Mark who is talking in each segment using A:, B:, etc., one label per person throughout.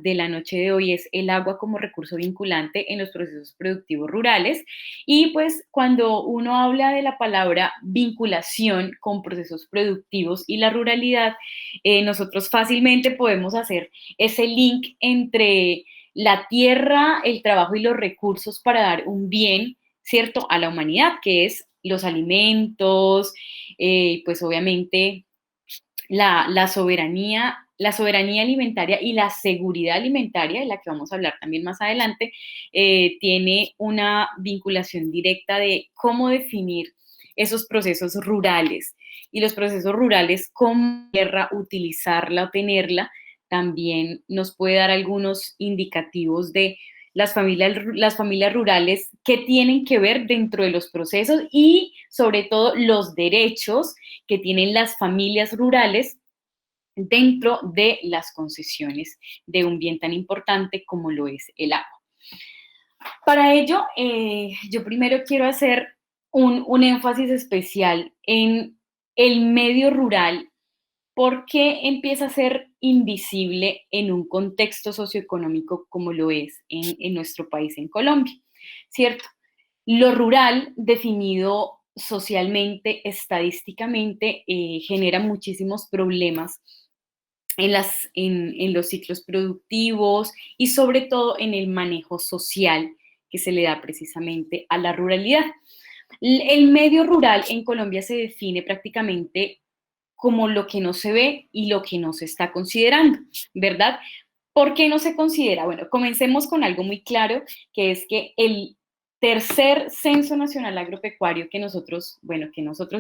A: de la noche de hoy es el agua como recurso vinculante en los procesos productivos rurales. Y pues cuando uno habla de la palabra vinculación con procesos productivos y la ruralidad, nosotros fácilmente podemos hacer ese link entre la tierra, el trabajo y los recursos para dar un bien, ¿cierto?, a la humanidad, que es los alimentos, pues obviamente la soberanía alimentaria y la seguridad alimentaria, de la que vamos a hablar también más adelante, tiene una vinculación directa de cómo definir esos procesos rurales y los procesos rurales, cómo tierra, utilizarla o tenerla, también nos puede dar algunos indicativos de las familias rurales, qué tienen que ver dentro de los procesos y sobre todo los derechos que tienen las familias rurales dentro de las concesiones de un bien tan importante como lo es el agua. Para ello, yo primero quiero hacer un énfasis especial en el medio rural. ¿Por qué empieza a ser invisible en un contexto socioeconómico como lo es en nuestro país, en Colombia? ¿Cierto? Lo rural, definido socialmente, estadísticamente, genera muchísimos problemas en los ciclos productivos y sobre todo en el manejo social que se le da precisamente a la ruralidad. El medio rural en Colombia se define prácticamente como lo que no se ve y lo que no se está considerando, ¿verdad? ¿Por qué no se considera? Bueno, comencemos con algo muy claro, que es que el tercer Censo Nacional Agropecuario que nosotros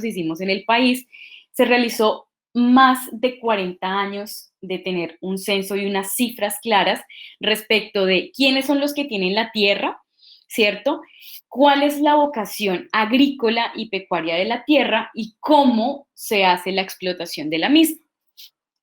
A: hicimos en el país, se realizó más de 40 años de tener un censo y unas cifras claras respecto de quiénes son los que tienen la tierra, ¿cierto? ¿Cuál es la vocación agrícola y pecuaria de la tierra y cómo se hace la explotación de la misma?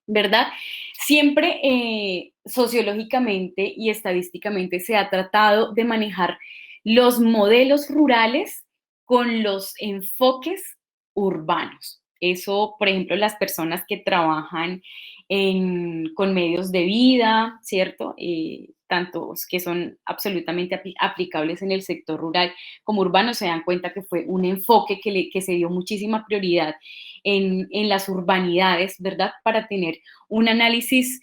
A: ¿Verdad? Siempre sociológicamente y estadísticamente se ha tratado de manejar los modelos rurales con los enfoques urbanos. Eso, por ejemplo, las personas que trabajan con medios de vida, ¿cierto? Tantos que son absolutamente aplicables en el sector rural como urbano, se dan cuenta que fue un enfoque que se dio muchísima prioridad en las urbanidades, ¿verdad? Para tener un análisis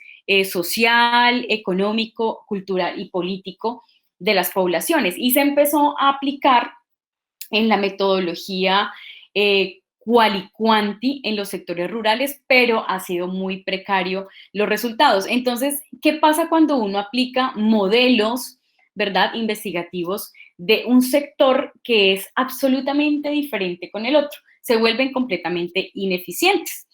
A: social, económico, cultural y político de las poblaciones. Y se empezó a aplicar en la metodología qual y quanti en los sectores rurales, pero ha sido muy precario los resultados. Entonces, ¿qué pasa cuando uno aplica modelos, ¿verdad?, investigativos de un sector que es absolutamente diferente con el otro? Se vuelven completamente ineficientes,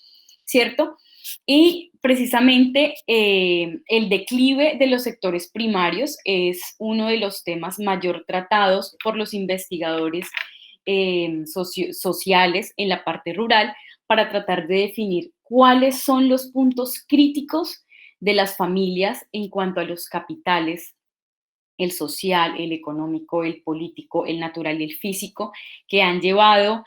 A: ¿cierto? Y precisamente el declive de los sectores primarios es uno de los temas mayor tratados por los investigadores sociales en la parte rural para tratar de definir cuáles son los puntos críticos de las familias en cuanto a los capitales, el social, el económico, el político, el natural y el físico, que han llevado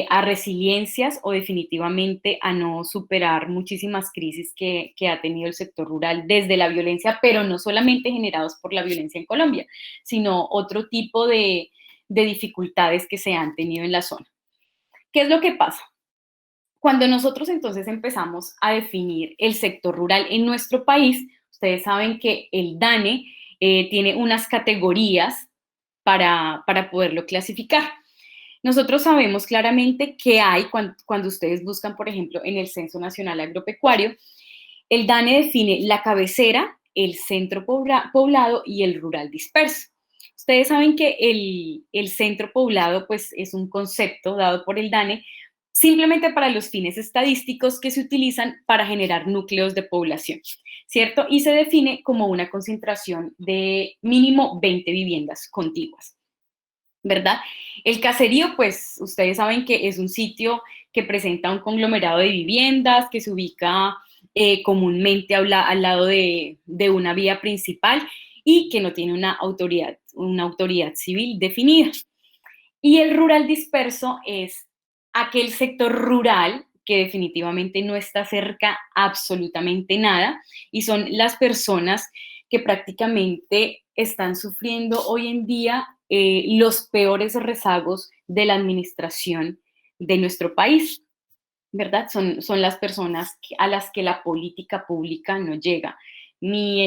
A: a resiliencias o definitivamente a no superar muchísimas crisis que ha tenido el sector rural desde la violencia, pero no solamente generados por la violencia en Colombia, sino otro tipo de dificultades que se han tenido en la zona. ¿Qué es lo que pasa? Cuando nosotros entonces empezamos a definir el sector rural en nuestro país, ustedes saben que el DANE tiene unas categorías para poderlo clasificar. Nosotros sabemos claramente que hay, cuando ustedes buscan, por ejemplo, en el Censo Nacional Agropecuario, el DANE define la cabecera, el centro poblado y el rural disperso. Ustedes saben que el centro poblado pues, es un concepto dado por el DANE simplemente para los fines estadísticos que se utilizan para generar núcleos de población, ¿cierto? Y se define como una concentración de mínimo 20 viviendas contiguas, ¿verdad? El caserío, pues ustedes saben que es un sitio que presenta un conglomerado de viviendas, que se ubica comúnmente al lado de una vía principal y que no tiene una autoridad civil definida. Y el rural disperso es aquel sector rural que definitivamente no está cerca absolutamente nada y son las personas que prácticamente están sufriendo hoy en día los peores rezagos de la administración de nuestro país, ¿verdad? Son las personas a las que la política pública no llega, ni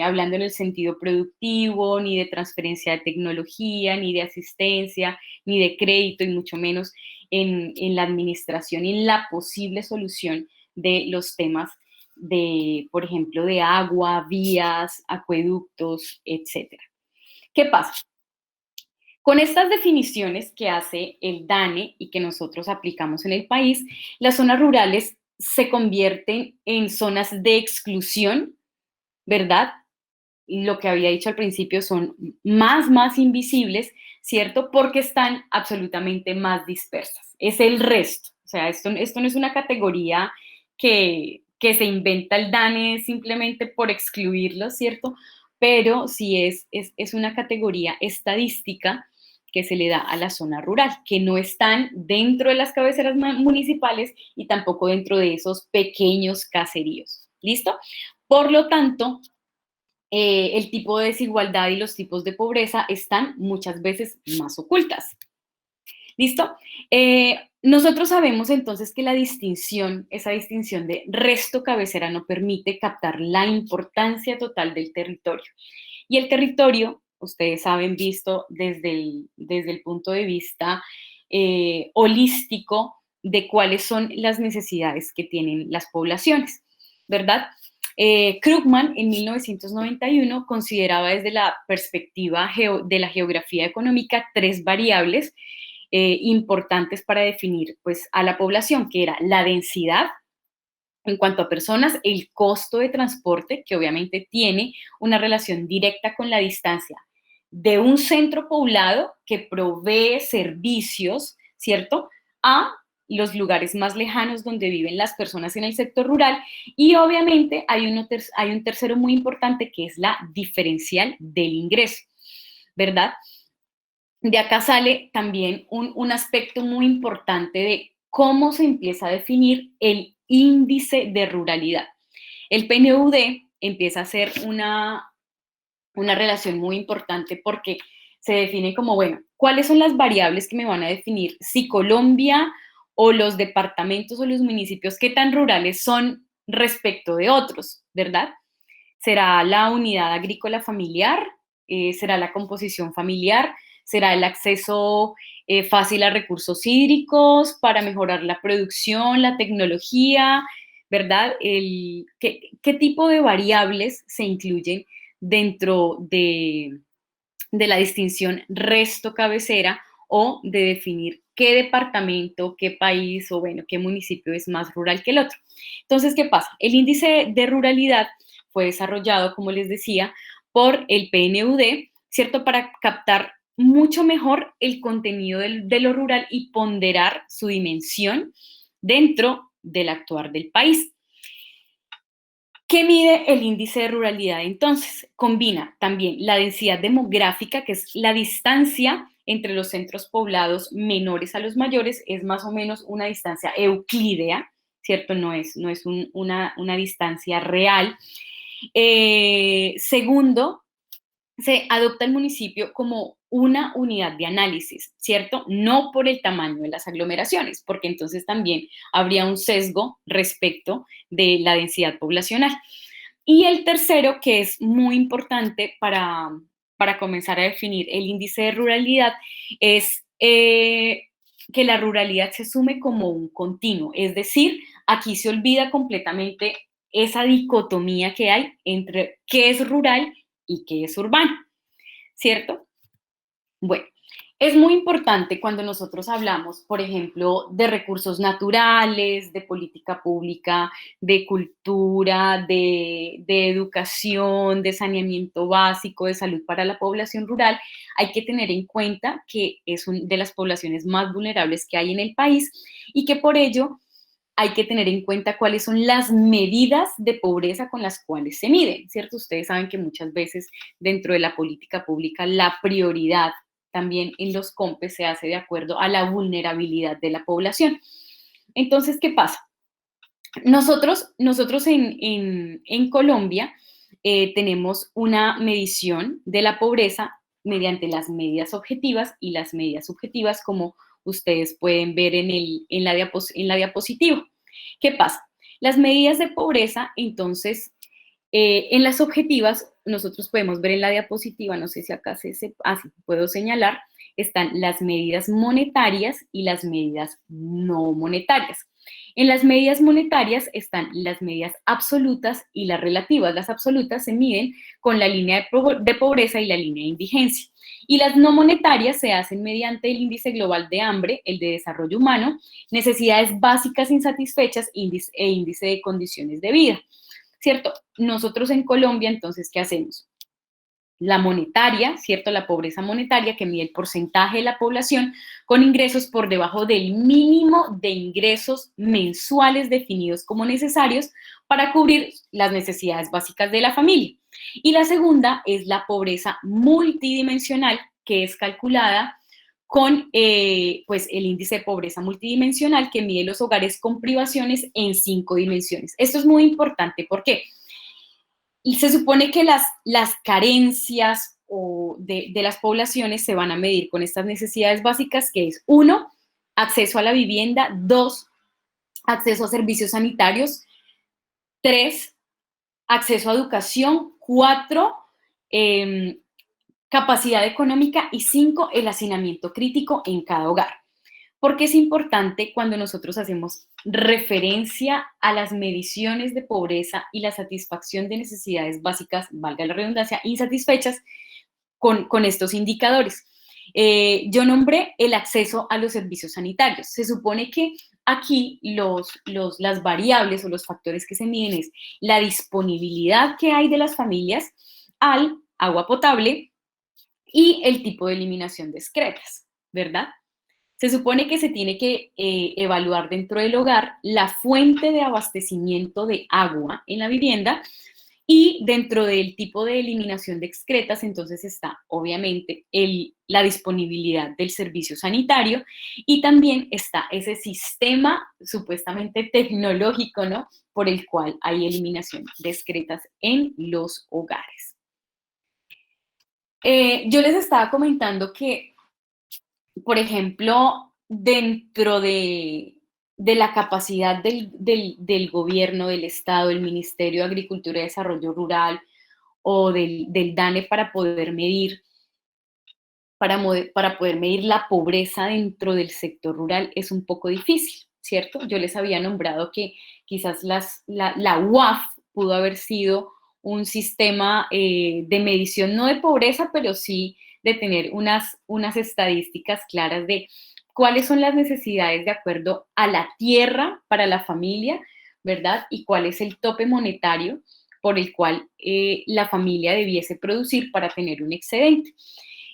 A: hablando en el sentido productivo, ni de transferencia de tecnología, ni de asistencia, ni de crédito, y mucho menos en la administración y en la posible solución de los temas de, por ejemplo, de agua, vías, acueductos, etcétera. ¿Qué pasa? Con estas definiciones que hace el DANE y que nosotros aplicamos en el país, las zonas rurales se convierten en zonas de exclusión, ¿verdad? Lo que había dicho al principio son más invisibles, ¿cierto? Porque están absolutamente más dispersas. Es el resto. O sea, esto no es una categoría que se inventa el DANE simplemente por excluirlos, ¿cierto? Pero sí es una categoría estadística que se le da a la zona rural, que no están dentro de las cabeceras municipales y tampoco dentro de esos pequeños caseríos. ¿Listo? Por lo tanto, el tipo de desigualdad y los tipos de pobreza están muchas veces más ocultas. ¿Listo? Nosotros sabemos entonces que esa distinción de resto cabecera no permite captar la importancia total del territorio. Y el territorio, ustedes saben, visto desde el punto de vista holístico de cuáles son las necesidades que tienen las poblaciones, ¿verdad? Krugman en 1991 consideraba desde la perspectiva de la geografía económica 3 variables importantes para definir pues, a la población, que era la densidad en cuanto a personas, el costo de transporte, que obviamente tiene una relación directa con la distancia de un centro poblado que provee servicios, ¿cierto?, a los lugares más lejanos donde viven las personas en el sector rural. Y obviamente hay un tercero muy importante que es la diferencial del ingreso, ¿verdad? De acá sale también un aspecto muy importante de cómo se empieza a definir el índice de ruralidad. El PNUD empieza a hacer una relación muy importante porque se define como, bueno, ¿cuáles son las variables que me van a definir si Colombia o los departamentos o los municipios qué tan rurales son respecto de otros, ¿verdad? ¿Será la unidad agrícola familiar? ¿Será la composición familiar? ¿Será el acceso fácil a recursos hídricos para mejorar la producción, la tecnología? ¿Verdad? ¿Qué tipo de variables se incluyen dentro de la distinción resto cabecera o de definir qué departamento, qué país o bueno, qué municipio es más rural que el otro? Entonces, ¿qué pasa? El índice de ruralidad fue desarrollado, como les decía, por el PNUD, ¿cierto? Para captar mucho mejor el contenido de lo rural y ponderar su dimensión dentro del actuar del país. ¿Qué mide el índice de ruralidad? Entonces, combina también la densidad demográfica, que es la distancia entre los centros poblados menores a los mayores, es más o menos una distancia euclídea, ¿cierto? No es una distancia real. Segundo, se adopta el municipio como una unidad de análisis, ¿cierto? No por el tamaño de las aglomeraciones, porque entonces también habría un sesgo respecto de la densidad poblacional. Y el tercero, que es muy importante para comenzar a definir el índice de ruralidad, es que la ruralidad se asume como un continuo, es decir, aquí se olvida completamente esa dicotomía que hay entre qué es rural y qué es urbano, ¿cierto? Bueno, es muy importante cuando nosotros hablamos, por ejemplo, de recursos naturales, de política pública, de cultura, de educación, de saneamiento básico, de salud para la población rural, hay que tener en cuenta que es una de las poblaciones más vulnerables que hay en el país y que por ello hay que tener en cuenta cuáles son las medidas de pobreza con las cuales se miden, ¿cierto? Ustedes saben que muchas veces dentro de la política pública la prioridad también en los COMPES se hace de acuerdo a la vulnerabilidad de la población. Entonces, ¿qué pasa? Nosotros en Colombia tenemos una medición de la pobreza mediante las medidas objetivas y las medidas subjetivas, como ustedes pueden ver en la diapositiva. ¿Qué pasa? Las medidas de pobreza, entonces, en las objetivas, nosotros podemos ver en la diapositiva, no sé si acá sí, puedo señalar, están las medidas monetarias y las medidas no monetarias. En las medidas monetarias están las medidas absolutas y las relativas. Las absolutas se miden con la línea de pobreza y la línea de indigencia. Y las no monetarias se hacen mediante el índice global de hambre, el de desarrollo humano, necesidades básicas insatisfechas e índice de condiciones de vida. ¿Cierto? Nosotros en Colombia, entonces, ¿qué hacemos? La monetaria, ¿cierto? La pobreza monetaria, que mide el porcentaje de la población con ingresos por debajo del mínimo de ingresos mensuales definidos como necesarios para cubrir las necesidades básicas de la familia. Y la segunda es la pobreza multidimensional, que es calculada con pues el índice de pobreza multidimensional, que mide los hogares con privaciones en 5 dimensiones. Esto es muy importante, ¿por qué? Y se supone que las carencias de las poblaciones se van a medir con estas necesidades básicas, que es, 1, acceso a la vivienda; 2, acceso a servicios sanitarios; 3, acceso a educación; 4, capacidad económica; y 5, el hacinamiento crítico en cada hogar. Porque es importante cuando nosotros hacemos referencia a las mediciones de pobreza y la satisfacción de necesidades básicas, valga la redundancia, insatisfechas, con estos indicadores. Yo nombré el acceso a los servicios sanitarios. Se supone que aquí las variables o los factores que se miden es la disponibilidad que hay de las familias al agua potable y el tipo de eliminación de excretas, ¿verdad? Se supone que se tiene que evaluar dentro del hogar la fuente de abastecimiento de agua en la vivienda, y dentro del tipo de eliminación de excretas, entonces está obviamente la disponibilidad del servicio sanitario, y también está ese sistema supuestamente tecnológico, ¿no?, por el cual hay eliminación de excretas en los hogares. Yo les estaba comentando que, por ejemplo, dentro de la capacidad del gobierno, del Estado, del Ministerio de Agricultura y Desarrollo Rural o del DANE para poder medir la pobreza dentro del sector rural es un poco difícil, ¿cierto? Yo les había nombrado que quizás la UAF pudo haber sido un sistema de medición, no de pobreza, pero sí de tener unas estadísticas claras de cuáles son las necesidades de acuerdo a la tierra para la familia, ¿verdad? Y cuál es el tope monetario por el cual la familia debiese producir para tener un excedente.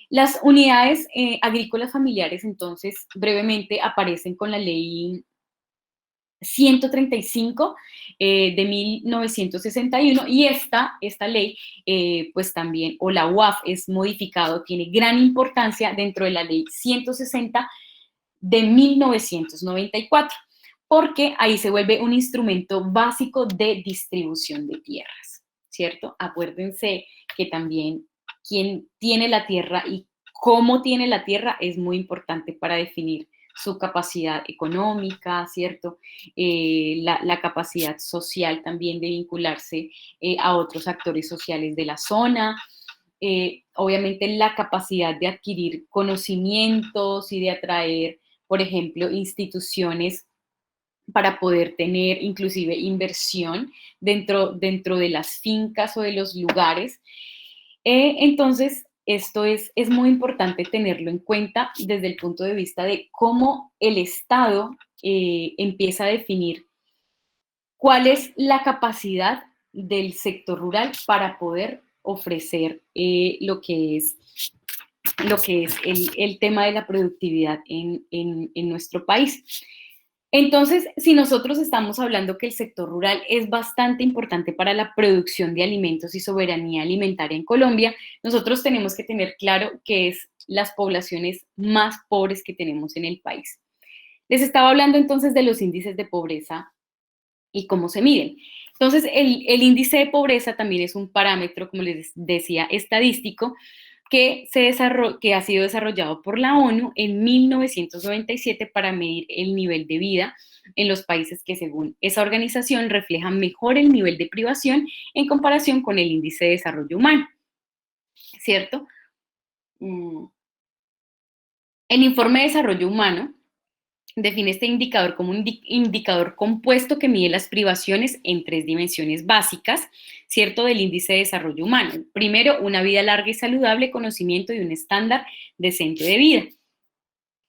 A: Las unidades agrícolas familiares, entonces, brevemente aparecen con la ley 135 de 1961, y esta ley, pues también, o la UAF, es modificado, tiene gran importancia dentro de la ley 160 de 1994, porque ahí se vuelve un instrumento básico de distribución de tierras, ¿cierto? Acuérdense que también quién tiene la tierra y cómo tiene la tierra es muy importante para definir su capacidad económica, ¿cierto? La capacidad social también de vincularse a otros actores sociales de la zona. Obviamente la capacidad de adquirir conocimientos y de atraer, por ejemplo, instituciones para poder tener inclusive inversión dentro de las fincas o de los lugares. Entonces, esto es muy importante tenerlo en cuenta desde el punto de vista de cómo el Estado empieza a definir cuál es la capacidad del sector rural para poder ofrecer lo que es el tema de la productividad en nuestro país. Entonces, si nosotros estamos hablando que el sector rural es bastante importante para la producción de alimentos y soberanía alimentaria en Colombia, nosotros tenemos que tener claro que es las poblaciones más pobres que tenemos en el país. Les estaba hablando entonces de los índices de pobreza y cómo se miden. Entonces, el índice de pobreza también es un parámetro, como les decía, estadístico, que ha sido desarrollado por la ONU en 1997 para medir el nivel de vida en los países que, según esa organización, reflejan mejor el nivel de privación en comparación con el índice de desarrollo humano, ¿cierto? Mm. El informe de desarrollo humano define este indicador como un indicador compuesto que mide las privaciones en tres dimensiones básicas, ¿cierto?, del índice de desarrollo humano. Primero, una vida larga y saludable, conocimiento y un estándar decente de vida.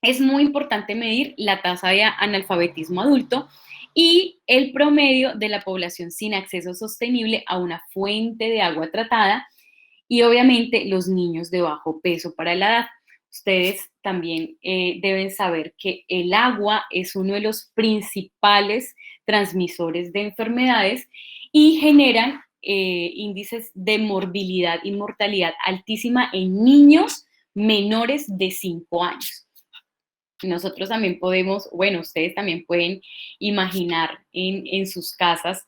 A: Es muy importante medir la tasa de analfabetismo adulto y el promedio de la población sin acceso sostenible a una fuente de agua tratada y obviamente los niños de bajo peso para la edad. Ustedes también deben saber que el agua es uno de los principales transmisores de enfermedades y generan índices de morbilidad y mortalidad altísima en niños menores de 5 años. Nosotros también podemos, bueno, ustedes también pueden imaginar en sus casas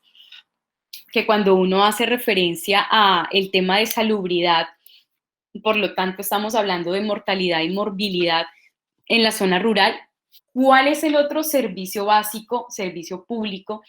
A: que cuando uno hace referencia a el tema de salubridad, por lo tanto estamos hablando de mortalidad y morbilidad en la zona rural, ¿cuál es el otro servicio básico, servicio público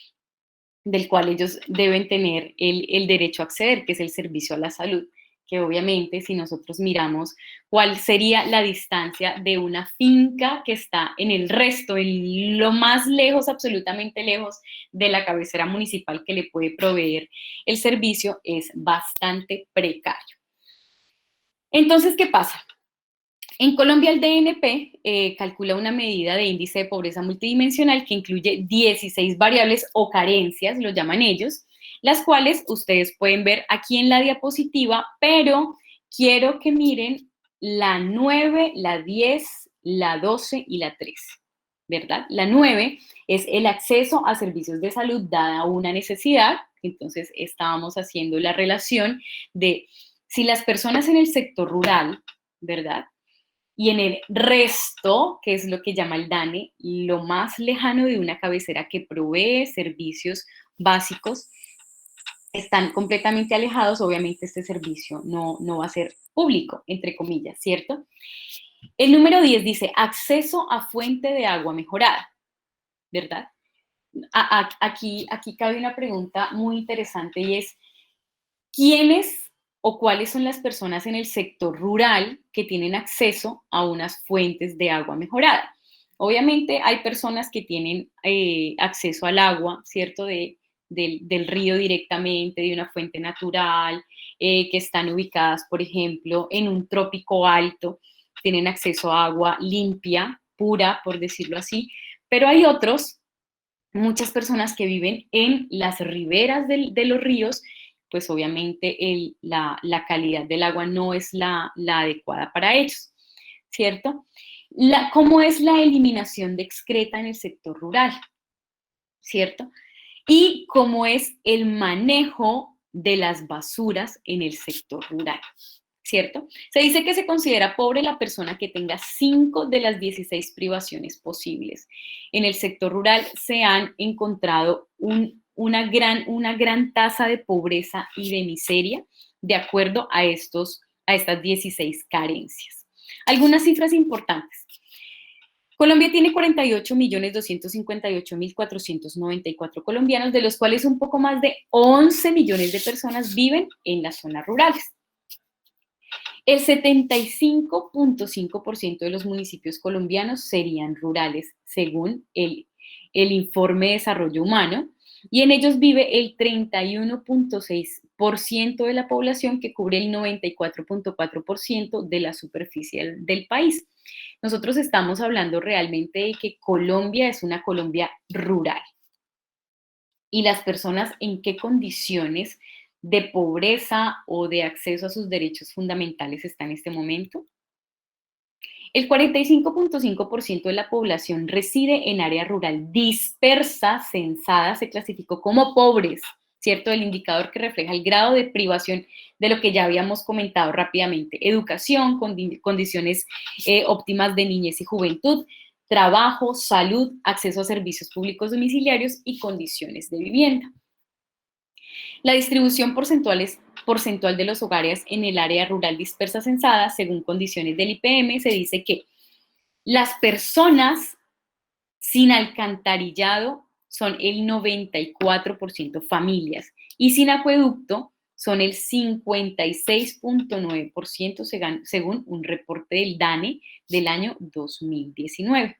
A: del cual ellos deben tener el derecho a acceder, que es el servicio a la salud? Que obviamente si nosotros miramos cuál sería la distancia de una finca que está en el resto, en lo más lejos, absolutamente lejos de la cabecera municipal que le puede proveer el servicio, es bastante precario. Entonces, ¿qué pasa? En Colombia el DNP calcula una medida de índice de pobreza multidimensional que incluye 16 variables o carencias, lo llaman ellos, las cuales ustedes pueden ver aquí en la diapositiva, pero quiero que miren la 9, la 10, la 12 y la 13, ¿verdad? La 9 es el acceso a servicios de salud dada una necesidad, entonces estábamos haciendo la relación de si las personas en el sector rural, ¿verdad?, y en el resto, que es lo que llama el DANE, lo más lejano de una cabecera que provee servicios básicos, están completamente alejados, obviamente este servicio no va a ser público, entre comillas, ¿cierto? El número 10 dice acceso a fuente de agua mejorada, ¿verdad? Aquí cabe una pregunta muy interesante y es, ¿quiénes o cuáles son las personas en el sector rural que tienen acceso a unas fuentes de agua mejorada? Obviamente hay personas que tienen acceso al agua, ¿cierto? Del río directamente, de una fuente natural, que están ubicadas, por ejemplo, en un trópico alto, tienen acceso a agua limpia, pura, por decirlo así, pero hay otros, muchas personas que viven en las riberas de los ríos, pues obviamente la calidad del agua no es la adecuada para ellos, ¿cierto? ¿Cómo es la eliminación de excreta en el sector rural? ¿Cierto? Y cómo es el manejo de las basuras en el sector rural, ¿cierto? Se dice que se considera pobre la persona que tenga 5 de las 16 privaciones posibles. En el sector rural se han encontrado una gran tasa de pobreza y de miseria de acuerdo a estas 16 carencias. Algunas cifras importantes. Colombia tiene 48.258.494 colombianos, de los cuales un poco más de 11 millones de personas viven en las zonas rurales. El 75.5% de los municipios colombianos serían rurales, según el informe de desarrollo humano, y en ellos vive el 31.6% de la población, que cubre el 94.4% de la superficie del país. Nosotros estamos hablando realmente de que Colombia es una Colombia rural. ¿Y las personas en qué condiciones de pobreza o de acceso a sus derechos fundamentales está en este momento? El 45.5% de la población reside en área rural dispersa, censada, se clasificó como pobres, ¿cierto? El indicador que refleja el grado de privación de lo que ya habíamos comentado rápidamente: educación, condiciones óptimas de niñez y juventud, trabajo, salud, acceso a servicios públicos domiciliarios y condiciones de vivienda. La distribución porcentual de los hogares en el área rural dispersa censada, según condiciones del IPM, se dice que las personas sin alcantarillado son el 94% familias y sin acueducto son el 56.9% según un reporte del DANE del año 2019.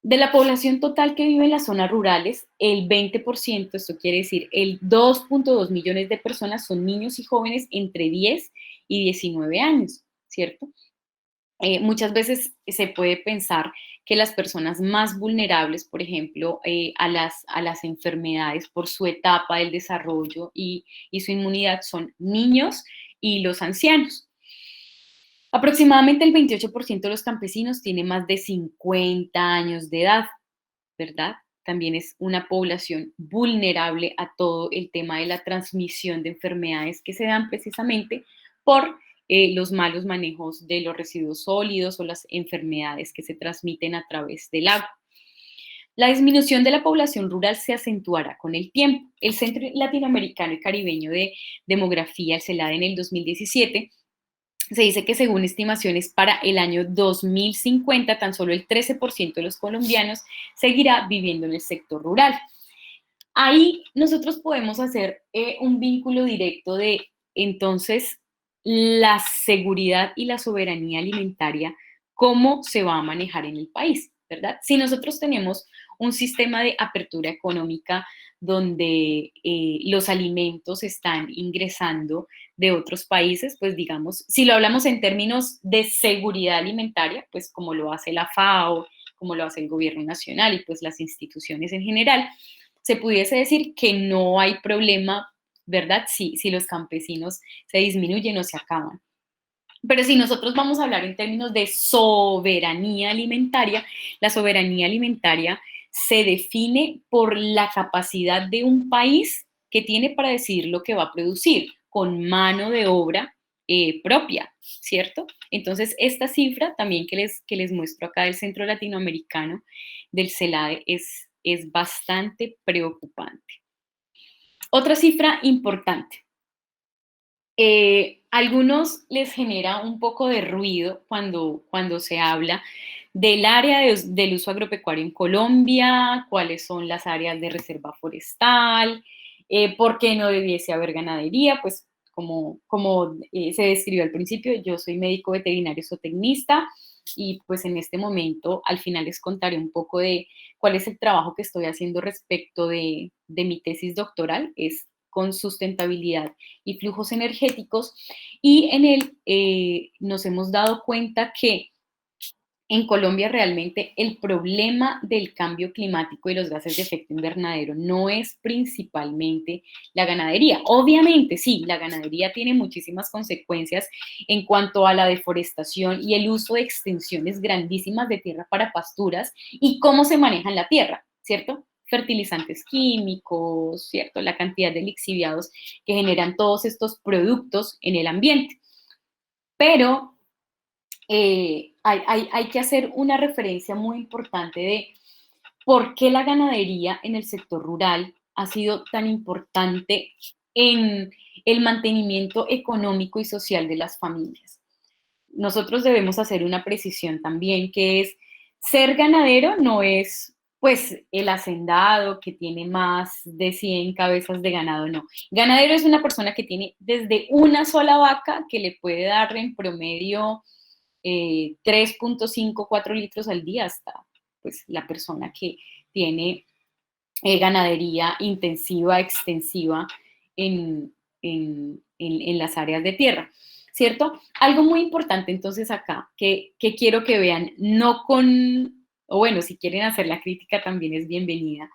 A: De la población total que vive en las zonas rurales, el 20%, esto quiere decir el 2.2 millones de personas, son niños y jóvenes entre 10 y 19 años, ¿cierto? Muchas veces se puede pensar que las personas más vulnerables, por ejemplo, a las enfermedades por su etapa del desarrollo y su inmunidad son niños y los ancianos. Aproximadamente el 28% de los campesinos tiene más de 50 años de edad, ¿verdad? También es una población vulnerable a todo el tema de la transmisión de enfermedades que se dan precisamente por los malos manejos de los residuos sólidos o las enfermedades que se transmiten a través del agua. La disminución de la población rural se acentuará con el tiempo. El Centro Latinoamericano y Caribeño de Demografía, el CELADE, en el 2017, se dice que según estimaciones para el año 2050, tan solo el 13% de los colombianos seguirá viviendo en el sector rural. Ahí nosotros podemos hacer un vínculo directo de, entonces, la seguridad y la soberanía alimentaria, cómo se va a manejar en el país, ¿verdad? Si nosotros tenemos un sistema de apertura económica donde los alimentos están ingresando de otros países, pues digamos, si lo hablamos en términos de seguridad alimentaria, pues como lo hace la FAO, como lo hace el gobierno nacional y pues las instituciones en general, se pudiese decir que no hay problema, ¿verdad? Si los campesinos se disminuyen o se acaban. Pero si nosotros vamos a hablar en términos de soberanía alimentaria, la soberanía alimentaria se define por la capacidad de un país que tiene para decidir lo que va a producir con mano de obra propia, ¿cierto? Entonces, esta cifra también que les muestro acá del Centro Latinoamericano del CELADE es bastante preocupante. Otra cifra importante. Algunos les genera un poco de ruido cuando se habla del área del uso agropecuario en Colombia, cuáles son las áreas de reserva forestal, por qué no debiese haber ganadería, pues como se describió al principio, yo soy médico veterinario zootecnista y pues en este momento al final les contaré un poco de cuál es el trabajo que estoy haciendo respecto de mi tesis doctoral, es con sustentabilidad y flujos energéticos, y en él nos hemos dado cuenta que en Colombia realmente el problema del cambio climático y los gases de efecto invernadero no es principalmente la ganadería. Obviamente, sí, la ganadería tiene muchísimas consecuencias en cuanto a la deforestación y el uso de extensiones grandísimas de tierra para pasturas y cómo se maneja la tierra, ¿cierto? Fertilizantes químicos, ¿cierto? La cantidad de lixiviados que generan todos estos productos en el ambiente. Pero hay que hacer una referencia muy importante de por qué la ganadería en el sector rural ha sido tan importante en el mantenimiento económico y social de las familias. Nosotros debemos hacer una precisión también, que es ser ganadero no es pues el hacendado que tiene más de 100 cabezas de ganado, no. Ganadero es una persona que tiene desde una sola vaca que le puede dar en promedio 3.5, 4 litros al día, hasta pues la persona que tiene ganadería intensiva, extensiva en las áreas de tierra, ¿cierto? Algo muy importante entonces acá, que quiero que vean, no con, o bueno, si quieren hacer la crítica también es bienvenida,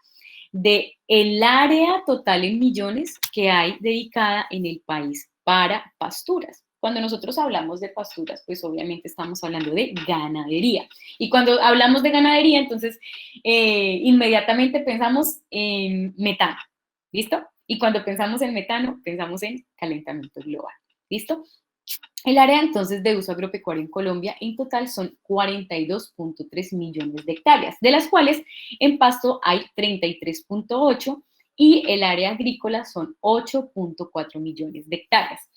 A: de el área total en millones que hay dedicada en el país para pasturas. Cuando nosotros hablamos de pasturas, pues obviamente estamos hablando de ganadería. Y cuando hablamos de ganadería, entonces inmediatamente pensamos en metano, ¿listo? Y cuando pensamos en metano, pensamos en calentamiento global, ¿listo? El área entonces de uso agropecuario en Colombia en total son 42.3 millones de hectáreas, de las cuales en pasto hay 33.8 y el área agrícola son 8.4 millones de hectáreas.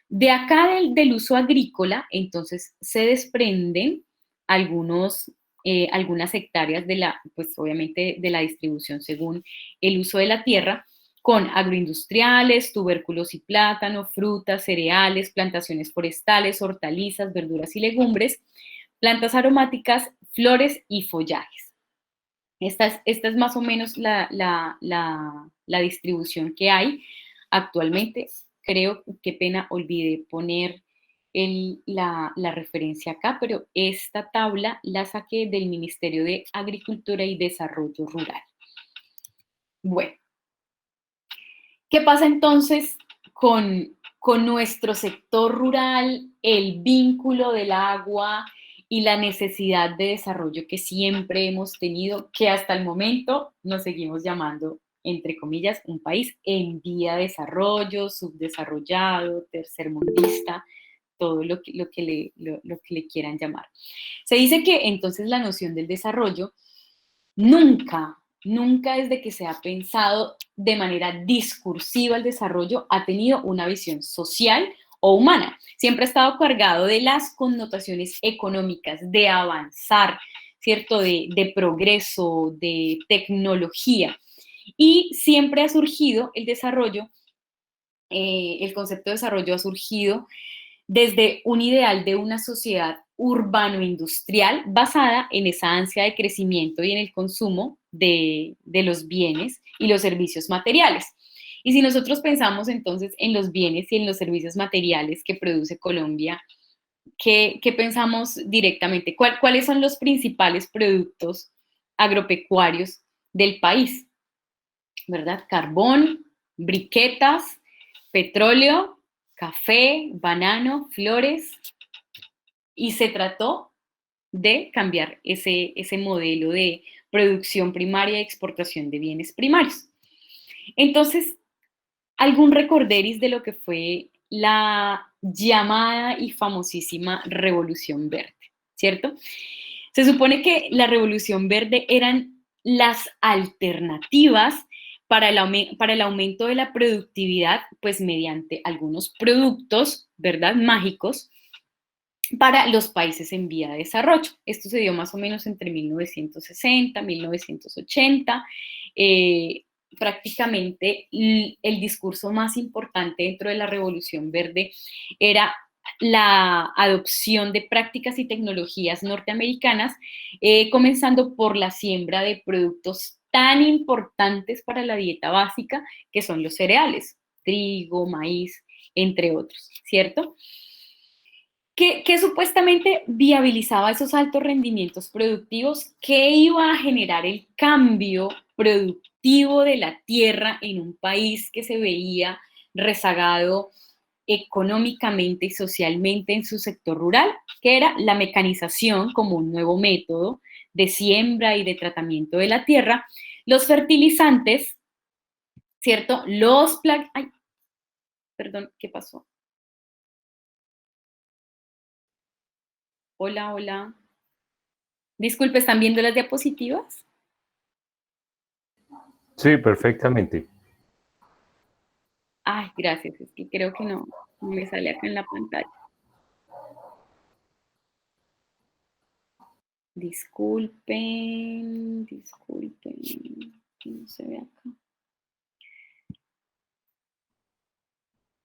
A: De acá del uso agrícola, entonces se desprenden algunas hectáreas de pues obviamente de la distribución según el uso de la tierra, con agroindustriales, tubérculos y plátano, frutas, cereales, plantaciones forestales, hortalizas, verduras y legumbres, plantas aromáticas, flores y follajes. Esta es más o menos la distribución que hay actualmente. Creo, qué pena, olvidé poner la referencia acá, pero esta tabla la saqué del Ministerio de Agricultura y Desarrollo Rural. Bueno, ¿qué pasa entonces con nuestro sector rural, el vínculo del agua y la necesidad de desarrollo que siempre hemos tenido, que hasta el momento nos seguimos llamando, entre comillas, un país en vía de desarrollo, subdesarrollado, tercermundista, todo lo que le quieran llamar? Se dice que entonces la noción del desarrollo nunca, nunca desde que se ha pensado de manera discursiva el desarrollo ha tenido una visión social o humana. Siempre ha estado cargado de las connotaciones económicas, de avanzar, ¿cierto? De progreso, de tecnología. Y siempre ha surgido el desarrollo, el concepto de desarrollo ha surgido desde un ideal de una sociedad urbano-industrial basada en esa ansia de crecimiento y en el consumo de los bienes y los servicios materiales. Y si nosotros pensamos entonces en los bienes y en los servicios materiales que produce Colombia, ¿qué pensamos directamente? ¿Cuáles son los principales productos agropecuarios del país? ¿Verdad? Carbón, briquetas, petróleo, café, banano, flores, y se trató de cambiar ese modelo de producción primaria y exportación de bienes primarios. Entonces, algún recorderis de lo que fue la llamada y famosísima Revolución Verde, ¿cierto? Se supone que la Revolución Verde eran las alternativas para el aumento de la productividad, pues mediante algunos productos, ¿verdad? Mágicos para los países en vía de desarrollo. Esto se dio más o menos entre 1960, 1980. Prácticamente el discurso más importante dentro de la Revolución Verde era la adopción de prácticas y tecnologías norteamericanas, comenzando por la siembra de productos tan importantes para la dieta básica que son los cereales, trigo, maíz, entre otros, ¿cierto? Que supuestamente viabilizaba esos altos rendimientos productivos, que iba a generar el cambio productivo de la tierra en un país que se veía rezagado económicamente y socialmente en su sector rural, que era la mecanización como un nuevo método de siembra y de tratamiento de la tierra, los fertilizantes, ¿cierto? Ay, perdón, ¿qué pasó? Hola, hola. Disculpe, ¿están viendo las diapositivas?
B: Sí, perfectamente.
A: Ay, gracias, es que creo que no me sale acá en la pantalla. Disculpen, que no se ve acá.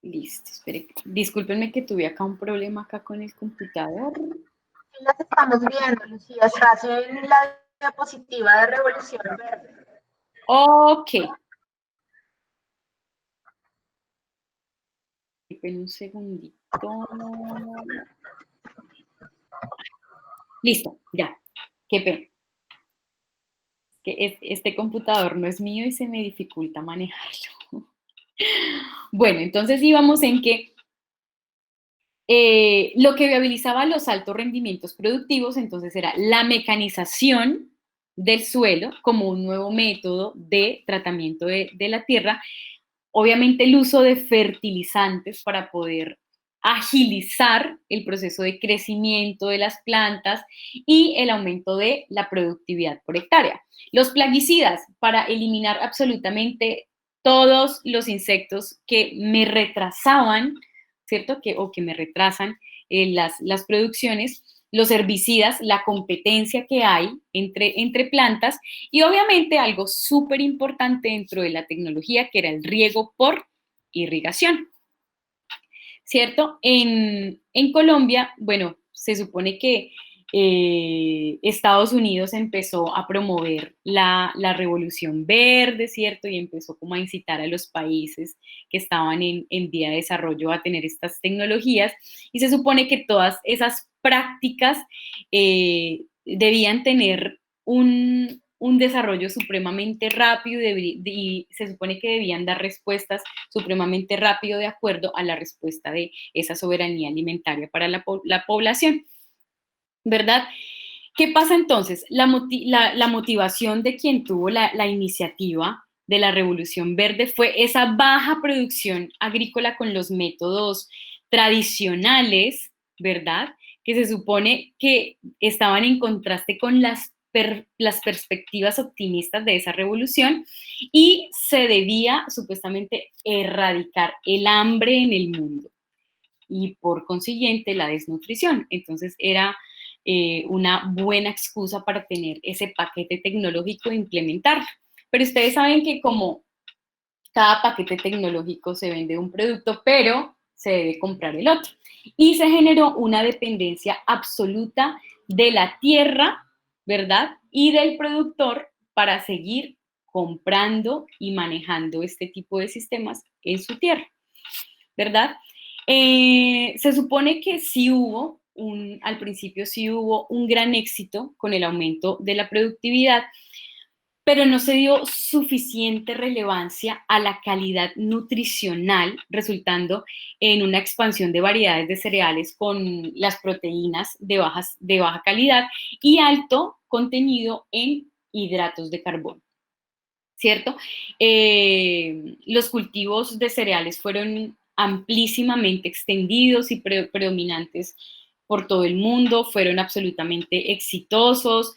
A: Listo, espere. Discúlpenme que tuve acá un problema acá con el computador.
C: Sí, las estamos viendo, Lucía. Estás en la diapositiva de Revolución Verde.
A: Ok. Esperen un segundito. Listo, ya. Qué pena. Que este computador no es mío y se me dificulta manejarlo. Bueno, entonces íbamos en que lo que viabilizaba los altos rendimientos productivos, entonces, era la mecanización del suelo como un nuevo método de tratamiento de la tierra, obviamente el uso de fertilizantes para poder agilizar el proceso de crecimiento de las plantas y el aumento de la productividad por hectárea. Los plaguicidas, para eliminar absolutamente todos los insectos que me retrasaban, ¿cierto? O que me retrasan las producciones, los herbicidas, la competencia que hay entre plantas y obviamente algo súper importante dentro de la tecnología que era el riego por irrigación. ¿Cierto? En Colombia, bueno, se supone que Estados Unidos empezó a promover la revolución verde, ¿cierto? Y empezó como a incitar a los países que estaban en vía de desarrollo a tener estas tecnologías. Y se supone que todas esas prácticas debían tener un desarrollo supremamente rápido y se supone que debían dar respuestas supremamente rápido de acuerdo a la respuesta de esa soberanía alimentaria para la población, ¿verdad? ¿Qué pasa entonces? La motivación de quien tuvo la iniciativa de la Revolución Verde fue esa baja producción agrícola con los métodos tradicionales, ¿verdad? Que se supone que estaban en contraste con las perspectivas optimistas de esa revolución y se debía supuestamente erradicar el hambre en el mundo y por consiguiente la desnutrición. Entonces era una buena excusa para tener ese paquete tecnológico e implementarlo. Pero ustedes saben que como cada paquete tecnológico se vende un producto, pero se debe comprar el otro. Y se generó una dependencia absoluta de la tierra, ¿verdad? Y del productor para seguir comprando y manejando este tipo de sistemas en su tierra, ¿verdad? Se supone que sí hubo, al principio sí hubo un gran éxito con el aumento de la productividad, pero no se dio suficiente relevancia a la calidad nutricional, resultando en una expansión de variedades de cereales con las proteínas de baja calidad y alto contenido en hidratos de carbono. ¿Cierto? Los cultivos de cereales fueron amplísimamente extendidos y predominantes por todo el mundo, fueron absolutamente exitosos,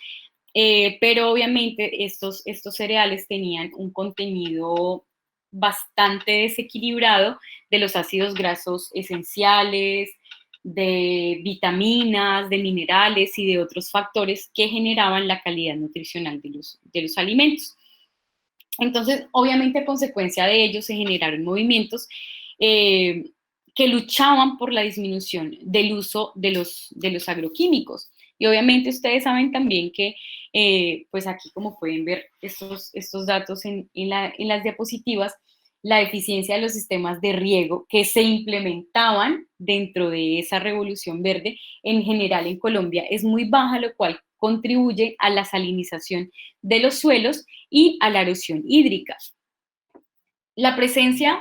A: pero obviamente estos cereales tenían un contenido bastante desequilibrado de los ácidos grasos esenciales, de vitaminas, de minerales y de otros factores que generaban la calidad nutricional de los alimentos. Entonces, obviamente, a consecuencia de ello, se generaron movimientos que luchaban por la disminución del uso de los agroquímicos. Y obviamente ustedes saben también que, pues aquí como pueden ver estos datos en las diapositivas, la eficiencia de los sistemas de riego que se implementaban dentro de esa revolución verde, en general en Colombia, es muy baja, lo cual contribuye a la salinización de los suelos y a la erosión hídrica. La presencia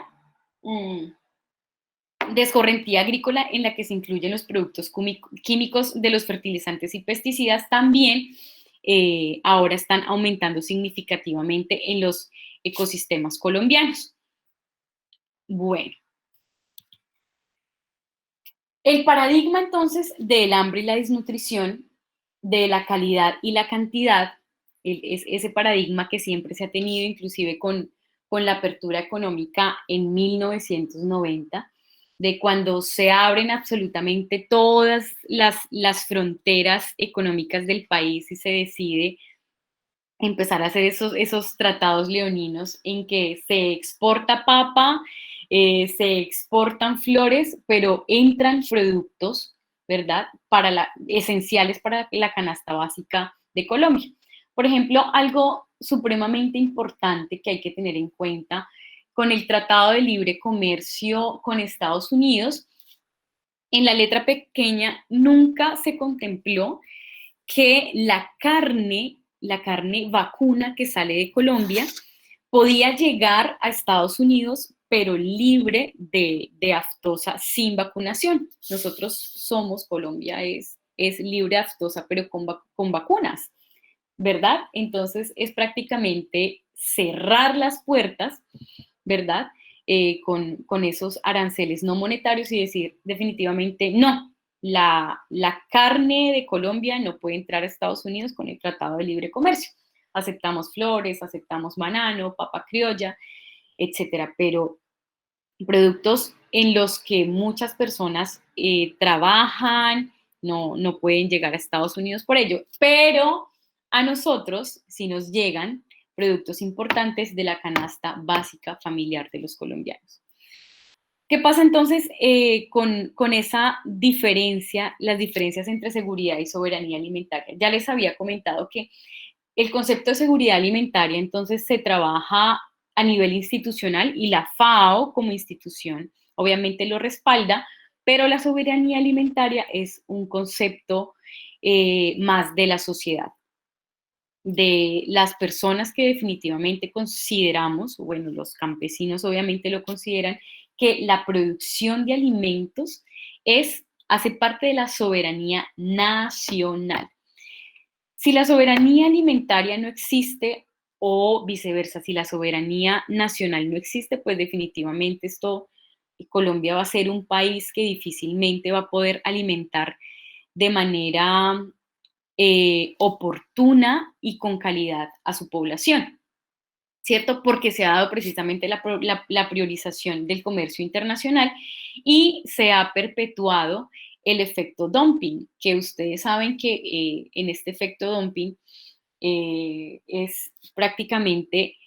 A: de escorrentía agrícola en la que se incluyen los productos químicos de los fertilizantes y pesticidas también ahora están aumentando significativamente en los ecosistemas colombianos. Bueno, el paradigma entonces del hambre y la desnutrición, de la calidad y la cantidad, es ese paradigma que siempre se ha tenido, inclusive con la apertura económica en 1990, de cuando se abren absolutamente todas las fronteras económicas del país y se decide empezar a hacer esos tratados leoninos en que se exporta papa, se exportan flores, pero entran productos, ¿verdad? Esenciales para la canasta básica de Colombia. Por ejemplo, algo supremamente importante que hay que tener en cuenta con el Tratado de Libre Comercio con Estados Unidos, en la letra pequeña nunca se contempló que la carne vacuna que sale de Colombia podía llegar a Estados Unidos, pero libre de aftosa sin vacunación. Nosotros somos, Colombia es libre de aftosa, pero con vacunas, ¿verdad? Entonces es prácticamente cerrar las puertas, ¿verdad? con esos aranceles no monetarios y decir definitivamente no, la carne de Colombia no puede entrar a Estados Unidos con el Tratado de Libre Comercio. Aceptamos flores, aceptamos banano, papa criolla, etcétera, pero productos en los que muchas personas trabajan, no pueden llegar a Estados Unidos por ello, pero a nosotros sí nos llegan productos importantes de la canasta básica familiar de los colombianos. ¿Qué pasa entonces con esa diferencia, las diferencias entre seguridad y soberanía alimentaria? Ya les había comentado que el concepto de seguridad alimentaria entonces se trabaja a nivel institucional y la FAO como institución obviamente lo respalda, pero la soberanía alimentaria es un concepto más de la sociedad, de las personas que definitivamente consideramos, bueno, los campesinos obviamente lo consideran, que la producción de alimentos hace parte de la soberanía nacional. Si la soberanía alimentaria no existe o viceversa, si la soberanía nacional no existe, pues definitivamente Colombia va a ser un país que difícilmente va a poder alimentar de manera oportuna y con calidad a su población, ¿cierto? Porque se ha dado precisamente la priorización del comercio internacional y se ha perpetuado el efecto dumping, que ustedes saben que en este efecto dumping es prácticamente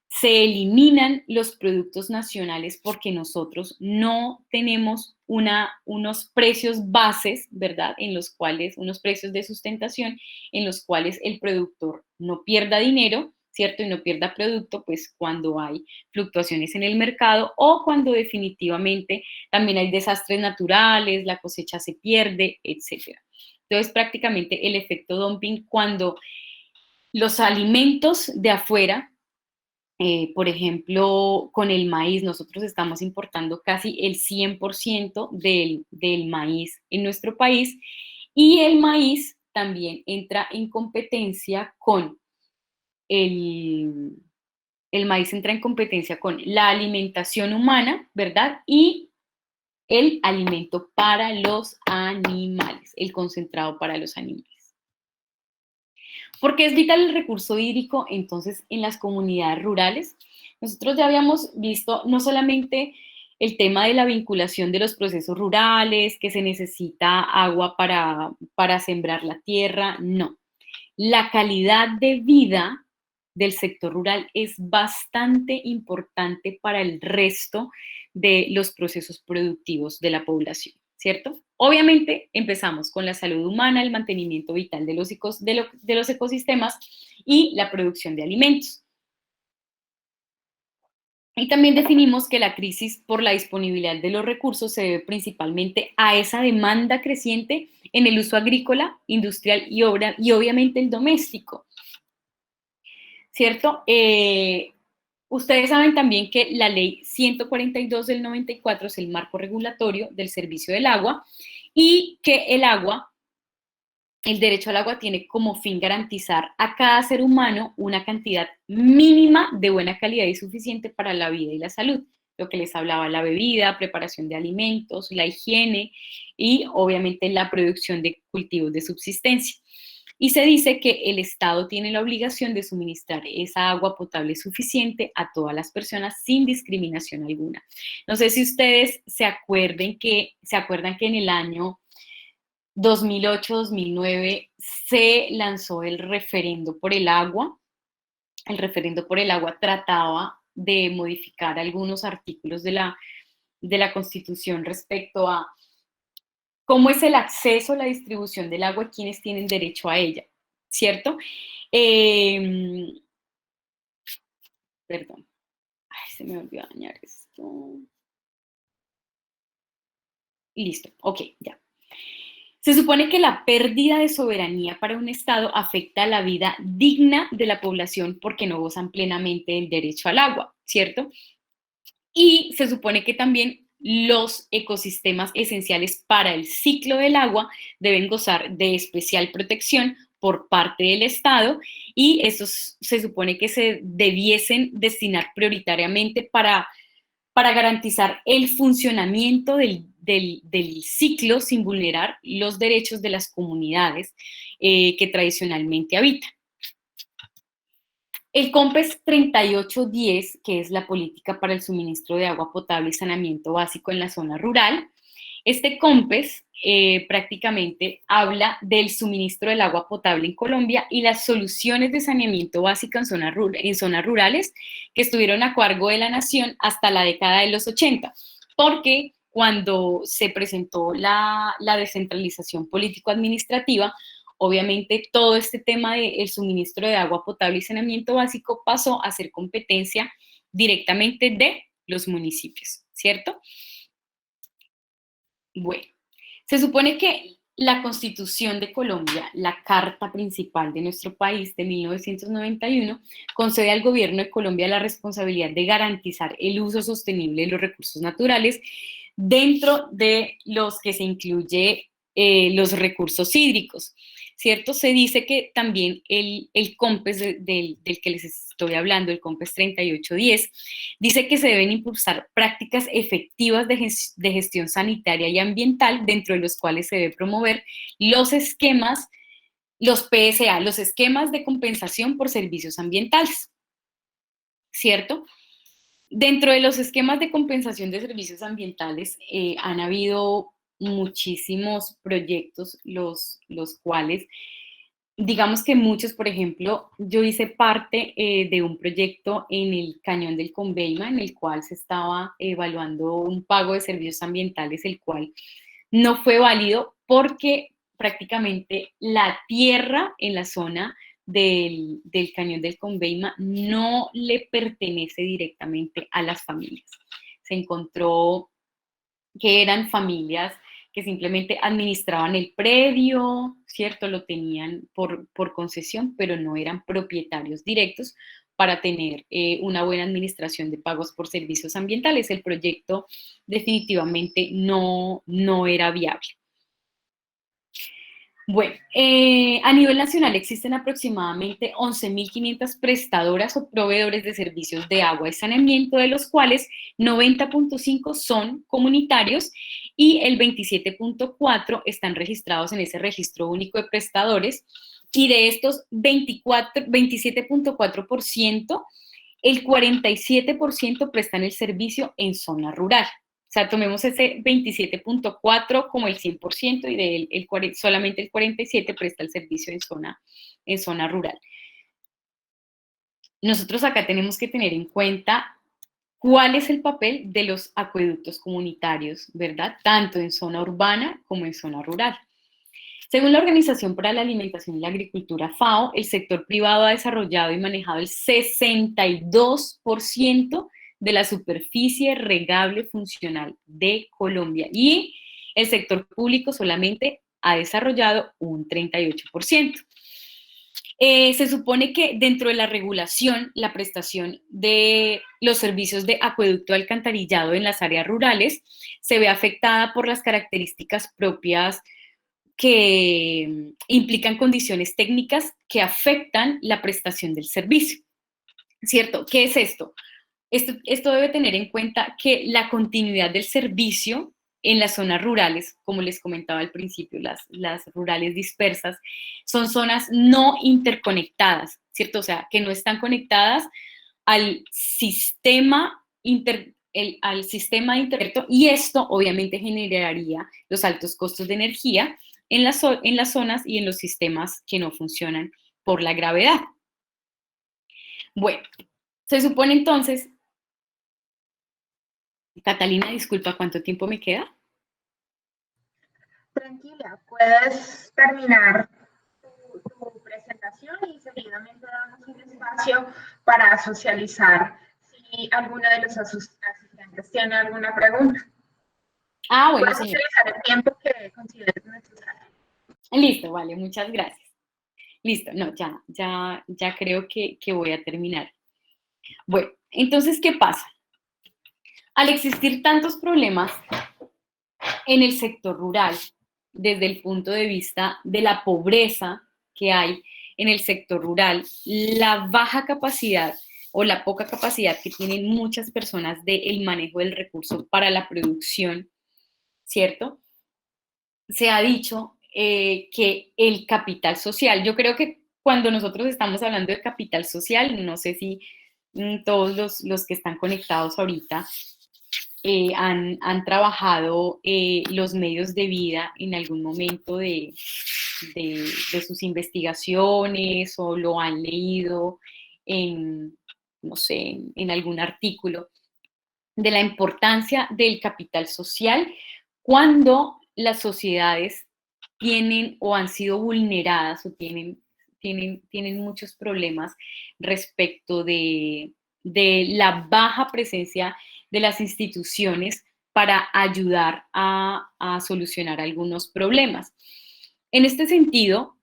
A: se eliminan los productos nacionales porque nosotros no tenemos unos precios bases, ¿verdad? En los cuales, unos precios de sustentación en los cuales el productor no pierda dinero, ¿cierto? Y no pierda producto, pues cuando hay fluctuaciones en el mercado o cuando definitivamente también hay desastres naturales, la cosecha se pierde, etcétera. Entonces, prácticamente el efecto dumping cuando los alimentos de afuera, por ejemplo, con el maíz, nosotros estamos importando casi el 100% del maíz en nuestro país y el maíz también entra en competencia con el, el maíz entra en competencia con la alimentación humana, ¿verdad? Y el alimento para los animales, el concentrado para los animales. ¿Por qué es vital el recurso hídrico entonces en las comunidades rurales? Nosotros ya habíamos visto no solamente el tema de la vinculación de los procesos rurales, que se necesita agua para sembrar la tierra, no. La calidad de vida del sector rural es bastante importante para el resto de los procesos productivos de la población, ¿cierto? Obviamente empezamos con la salud humana, el mantenimiento vital de los ecosistemas y la producción de alimentos. Y también definimos que la crisis por la disponibilidad de los recursos se debe principalmente a esa demanda creciente en el uso agrícola, industrial y obviamente el doméstico, ¿cierto? Ustedes saben también que la ley 142 del 94 es el marco regulatorio del servicio del agua y que el derecho al agua tiene como fin garantizar a cada ser humano una cantidad mínima de buena calidad y suficiente para la vida y la salud. Lo que les hablaba, la bebida, preparación de alimentos, la higiene y obviamente la producción de cultivos de subsistencia. Y se dice que el Estado tiene la obligación de suministrar esa agua potable suficiente a todas las personas sin discriminación alguna. No sé si ustedes se acuerdan que en el año 2008-2009 se lanzó el referendo por el agua. El referendo por el agua trataba de modificar algunos artículos de la Constitución respecto a cómo es el acceso, la distribución del agua, quienes tienen derecho a ella, ¿cierto? Perdón, ay, se me olvidó dañar esto. Listo, ok, ya. Se supone que la pérdida de soberanía para un Estado afecta a la vida digna de la población porque no gozan plenamente del derecho al agua, ¿cierto? Y se supone que también los ecosistemas esenciales para el ciclo del agua deben gozar de especial protección por parte del Estado y esos se supone que se debiesen destinar prioritariamente para para garantizar el funcionamiento del ciclo sin vulnerar los derechos de las comunidades que tradicionalmente habitan. El COMPES 3810, que es la política para el suministro de agua potable y saneamiento básico en la zona rural, este COMPES prácticamente habla del suministro del agua potable en Colombia y las soluciones de saneamiento básico en zonas rurales que estuvieron a cargo de la nación hasta la década de los 80, porque cuando se presentó la descentralización político-administrativa, obviamente todo este tema del suministro de agua potable y saneamiento básico pasó a ser competencia directamente de los municipios, ¿cierto? Bueno, se supone que la Constitución de Colombia, la carta principal de nuestro país de 1991, concede al gobierno de Colombia la responsabilidad de garantizar el uso sostenible de los recursos naturales, dentro de los que se incluye los recursos hídricos, ¿cierto? Se dice que también el COMPES del que les estoy hablando, el COMPES 3810, dice que se deben impulsar prácticas efectivas de gestión sanitaria y ambiental, dentro de los cuales se debe promover los esquemas, los PSA, los esquemas de compensación por servicios ambientales, ¿cierto? Dentro de los esquemas de compensación de servicios ambientales han habido muchísimos proyectos, los cuales, digamos que muchos, por ejemplo, yo hice parte de un proyecto en el Cañón del Conveima, en el cual se estaba evaluando un pago de servicios ambientales, el cual no fue válido porque prácticamente la tierra en la zona del Cañón del Conveima no le pertenece directamente a las familias. Se encontró que eran familias que simplemente administraban el predio, ¿cierto? Lo tenían por concesión, pero no eran propietarios directos para tener una buena administración de pagos por servicios ambientales. El proyecto definitivamente no era viable. Bueno, a nivel nacional existen aproximadamente 11.500 prestadoras o proveedores de servicios de agua y saneamiento, de los cuales 90.5 son comunitarios y el 27.4 están registrados en ese registro único de prestadores, y de estos 27.4%, el 47% prestan el servicio en zona rural. O sea, tomemos ese 27.4 como el 100% y de él solamente el 47% presta el servicio en zona rural. Nosotros acá tenemos que tener en cuenta cuál es el papel de los acueductos comunitarios, ¿verdad? Tanto en zona urbana como en zona rural. Según la Organización para la Alimentación y la Agricultura, FAO, el sector privado ha desarrollado y manejado el 62% de la superficie regable funcional de Colombia, y el sector público solamente ha desarrollado un 38%. Se supone que dentro de la regulación, la prestación de los servicios de acueducto alcantarillado en las áreas rurales se ve afectada por las características propias que implican condiciones técnicas que afectan la prestación del servicio, ¿cierto? ¿Qué es esto? Esto debe tener en cuenta que la continuidad del servicio en las zonas rurales, como les comentaba al principio, las rurales dispersas, son zonas no interconectadas, ¿cierto? O sea, que no están conectadas al sistema al sistema de internet, y esto obviamente generaría los altos costos de energía en las zonas y en los sistemas que no funcionan por la gravedad. Bueno, se supone entonces, Catalina, disculpa, ¿cuánto tiempo me queda?
C: Tranquila, puedes terminar tu presentación y seguidamente damos un espacio para socializar si alguno de los asistentes tiene alguna pregunta.
A: Ah, bueno,
C: puedes
A: señor.
C: utilizar el tiempo que consideres necesario.
A: Listo, vale, muchas gracias. Listo, no, ya creo que voy a terminar. Bueno, entonces, ¿qué pasa? Al existir tantos problemas en el sector rural, desde el punto de vista de la pobreza que hay en el sector rural, la baja capacidad o la poca capacidad que tienen muchas personas del manejo del recurso para la producción, ¿cierto? Se ha dicho que el capital social, yo creo que cuando nosotros estamos hablando de capital social, no sé si todos los que están conectados ahorita han trabajado los medios de vida en algún momento de sus investigaciones o lo han leído en, no sé, en algún artículo, de la importancia del capital social cuando las sociedades tienen o han sido vulneradas o tienen muchos problemas respecto de la baja presencia de las instituciones para ayudar a solucionar algunos problemas. En este sentido,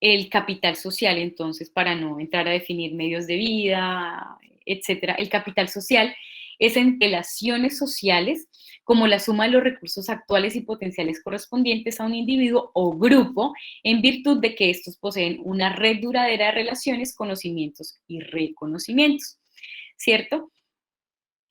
A: el capital social, entonces, para no entrar a definir medios de vida, etcétera, el capital social es en relaciones sociales como la suma de los recursos actuales y potenciales correspondientes a un individuo o grupo en virtud de que estos poseen una red duradera de relaciones, conocimientos y reconocimientos, ¿cierto?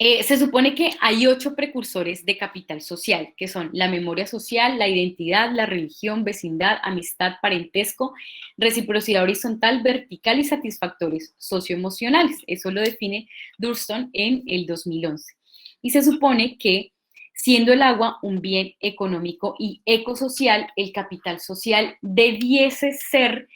A: Se supone que hay 8 precursores de capital social, que son la memoria social, la identidad, la religión, vecindad, amistad, parentesco, reciprocidad horizontal, vertical y satisfactores socioemocionales. Eso lo define Thurston en el 2011. Y se supone que, siendo el agua un bien económico y ecosocial, el capital social debiese ser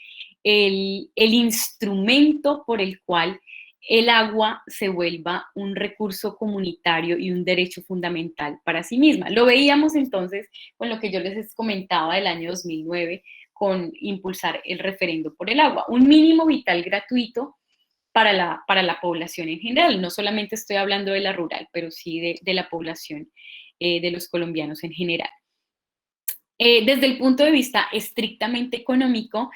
A: el instrumento por el cual el agua se vuelva un recurso comunitario y un derecho fundamental para sí misma. Lo veíamos entonces con lo que yo les comentaba del año 2009, con impulsar el referendo por el agua, un mínimo vital gratuito para la población en general. No solamente estoy hablando de la rural, pero sí de la población de los colombianos en general. Desde el punto de vista estrictamente económico,